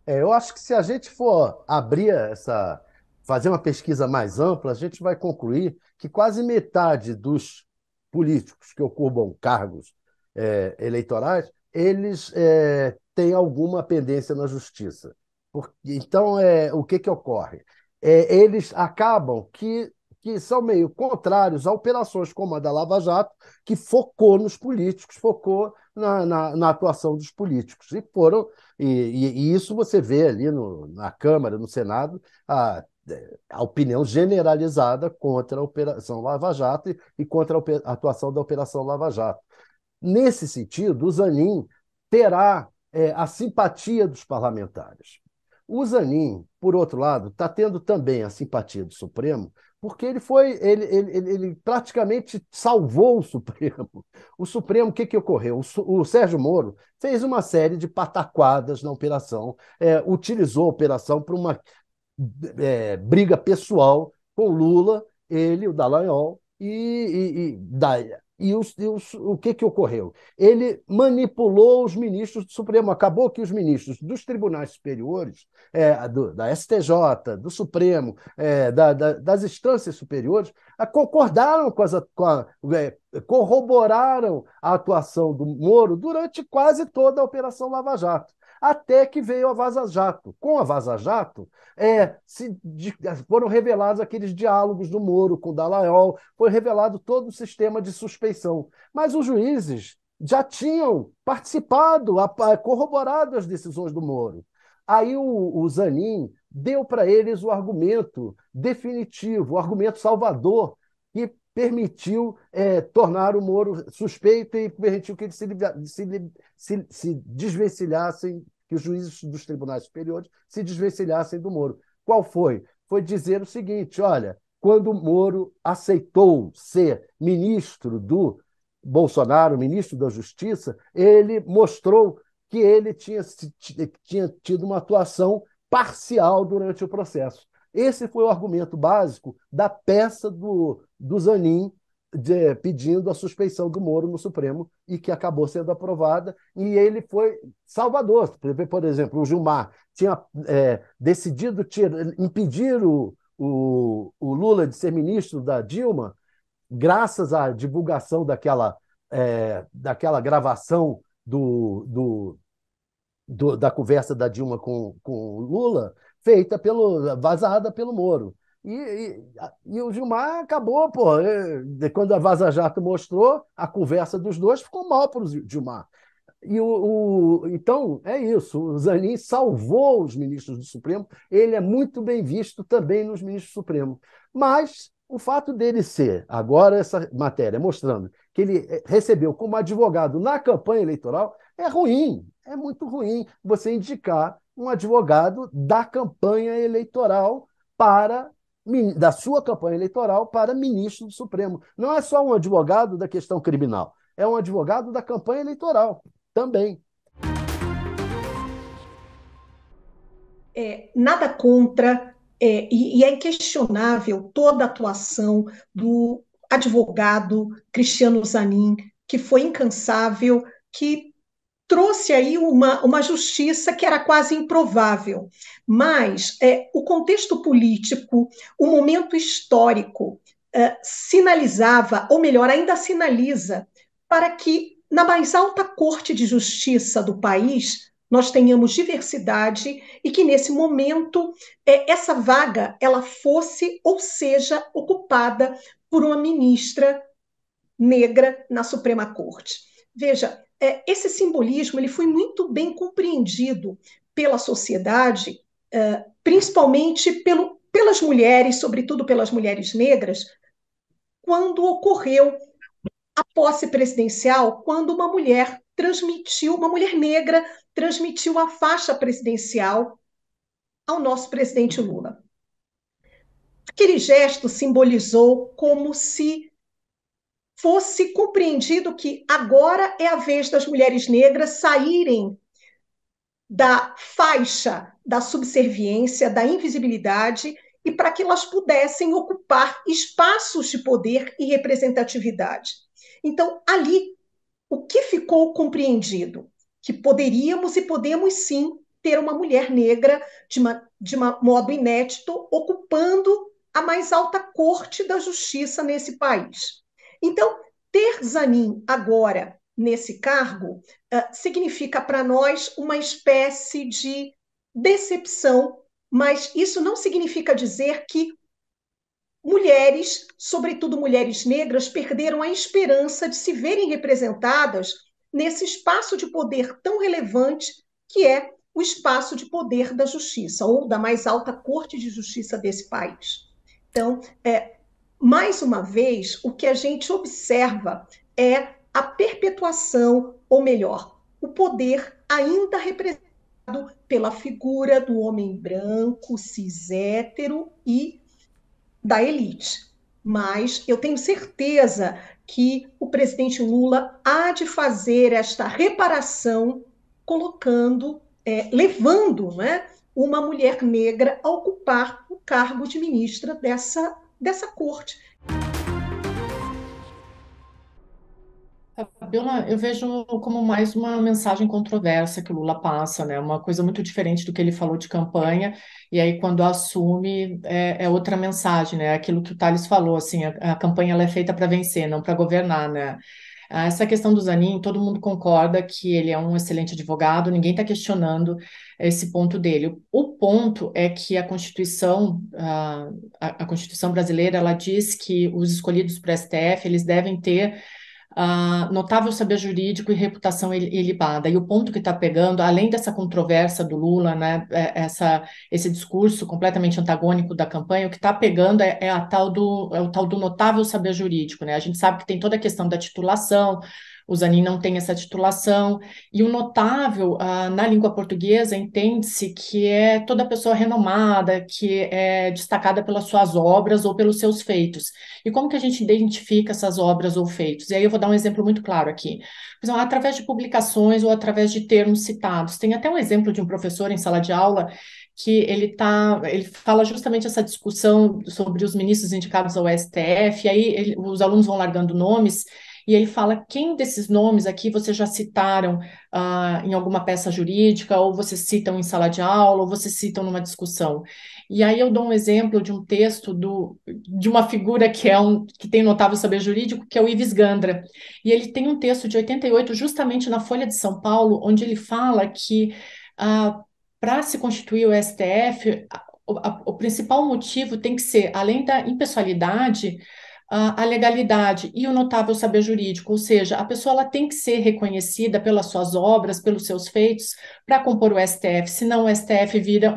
Eu acho que se a gente for fazer uma pesquisa mais ampla, a gente vai concluir que quase metade dos políticos que ocupam cargos eleitorais, eles têm alguma pendência na justiça. Então, o que ocorre? Eles acabam que são meio contrários a operações como a da Lava Jato, que focou nos políticos, focou na atuação dos políticos. E isso você vê ali na Câmara, no Senado, a opinião generalizada contra a Operação Lava Jato e contra a atuação da Operação Lava Jato. Nesse sentido, o Zanin terá a simpatia dos parlamentares. O Zanin, por outro lado, está tendo também a simpatia do Supremo, porque ele praticamente salvou o Supremo. O Supremo, o que ocorreu? O Sérgio Moro fez uma série de pataquadas na operação, utilizou a operação para uma briga pessoal com Lula, ele, o Dallagnol, o que ocorreu? Ele manipulou os ministros do Supremo. Acabou que os ministros dos tribunais superiores, da STJ, do Supremo, das instâncias superiores, concordaram corroboraram a atuação do Moro durante quase toda a Operação Lava Jato. Até que veio a Vaza Jato. Com a Vaza Jato, foram revelados aqueles diálogos do Moro com o Dallagnol, foi revelado todo o sistema de suspeição. Mas os juízes já tinham participado, corroborado as decisões do Moro. Aí o Zanin deu para eles o argumento definitivo, o argumento salvador, que permitiu tornar o Moro suspeito e permitiu que eles se desvencilhassem, que os juízes dos tribunais superiores se desvencilhassem do Moro. Qual foi? Foi dizer o seguinte: olha, quando o Moro aceitou ser ministro do Bolsonaro, ministro da Justiça, ele mostrou que ele tinha tido uma atuação parcial durante o processo. Esse foi o argumento básico da peça do Zanin pedindo a suspeição do Moro no Supremo e que acabou sendo aprovada, e ele foi salvador. Por exemplo, o Gilmar tinha decidido impedir o Lula de ser ministro da Dilma, graças à divulgação daquela gravação da conversa da Dilma com o Lula, vazada pelo Moro. E o Gilmar acabou, pô. Quando a Vaza Jato mostrou a conversa dos dois, ficou mal para o Gilmar. Então, é isso. O Zanin salvou os ministros do Supremo. Ele é muito bem visto também nos ministros do Supremo. Mas o fato dele ser, agora essa matéria mostrando que ele recebeu como advogado na campanha eleitoral, é ruim. É muito ruim você indicar um advogado da campanha eleitoral para da sua campanha eleitoral para ministro do Supremo. Não é só um advogado da questão criminal, é um advogado da campanha eleitoral também. Nada contra, e é inquestionável toda a atuação do advogado Cristiano Zanin, que foi incansável, que trouxe aí uma justiça que era quase improvável. Mas o contexto político, o momento histórico, sinalizava, ou melhor, ainda sinaliza, para que na mais alta corte de justiça do país nós tenhamos diversidade e que nesse momento essa vaga ela fosse ou seja ocupada por uma ministra negra na Suprema Corte. Veja, esse simbolismo ele foi muito bem compreendido pela sociedade, principalmente pelas mulheres, sobretudo pelas mulheres negras, quando ocorreu a posse presidencial, quando uma mulher negra transmitiu a faixa presidencial ao nosso presidente Lula. Aquele gesto simbolizou como se fosse compreendido que agora é a vez das mulheres negras saírem da faixa da subserviência, da invisibilidade, e para que elas pudessem ocupar espaços de poder e representatividade. Então, ali, o que ficou compreendido? Que poderíamos e podemos sim ter uma mulher negra de modo inédito ocupando a mais alta corte da justiça nesse país. Então, ter Zanin agora nesse cargo significa para nós uma espécie de decepção, mas isso não significa dizer que mulheres, sobretudo mulheres negras, perderam a esperança de se verem representadas nesse espaço de poder tão relevante que é o espaço de poder da justiça, ou da mais alta corte de justiça desse país. Então, mais uma vez, o que a gente observa é a perpetuação, ou melhor, o poder ainda representado pela figura do homem branco, cis hétero e da elite. Mas eu tenho certeza que o presidente Lula há de fazer esta reparação colocando, levando, né, uma mulher negra a ocupar o cargo de ministra dessa corte. Fabiola, eu vejo como mais uma mensagem controversa que o Lula passa, né? Uma coisa muito diferente do que ele falou de campanha, e aí quando assume é outra mensagem, né? Aquilo que o Thales falou, assim, a campanha ela é feita para vencer, não para governar, né? Essa questão do Zanin, todo mundo concorda que ele é um excelente advogado, ninguém está questionando esse ponto dele. O ponto é que a Constituição, a Constituição brasileira, ela diz que os escolhidos para o STF, eles devem ter notável saber jurídico e reputação ilibada. E o ponto que está pegando, além dessa controvérsia do Lula, né, esse discurso completamente antagônico da campanha, o que está pegando é o tal do notável saber jurídico. Né? A gente sabe que tem toda a questão da titulação, o Zanin não tem essa titulação, e o notável, na língua portuguesa, entende-se que é toda pessoa renomada, que é destacada pelas suas obras ou pelos seus feitos. E como que a gente identifica essas obras ou feitos? E aí eu vou dar um exemplo muito claro aqui. Por exemplo, através de publicações ou através de termos citados. Tem até um exemplo de um professor em sala de aula que ele fala justamente essa discussão sobre os ministros indicados ao STF, e aí os alunos vão largando nomes, e ele fala quem desses nomes aqui vocês já citaram em alguma peça jurídica, ou vocês citam em sala de aula, ou vocês citam numa discussão. E aí eu dou um exemplo de um texto de uma figura que tem notável saber jurídico, que é o Ives Gandra. E ele tem um texto de 88, justamente na Folha de São Paulo, onde ele fala que para se constituir o STF, o principal motivo tem que ser, além da impessoalidade, a legalidade e o notável saber jurídico, ou seja, a pessoa ela tem que ser reconhecida pelas suas obras, pelos seus feitos, para compor o STF, senão o STF vira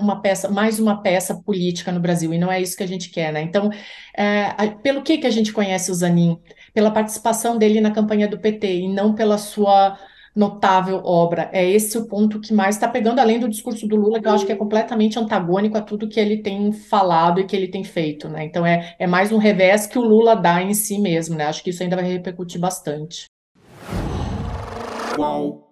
mais uma peça política no Brasil, e não é isso que a gente quer, né? Então, pelo que a gente conhece o Zanin? Pela participação dele na campanha do PT, e não pela sua notável obra. É esse o ponto que mais está pegando, além do discurso do Lula, que eu acho que é completamente antagônico a tudo que ele tem falado e que ele tem feito, né? Então é mais um revés que o Lula dá em si mesmo, né? Acho que isso ainda vai repercutir bastante. Qual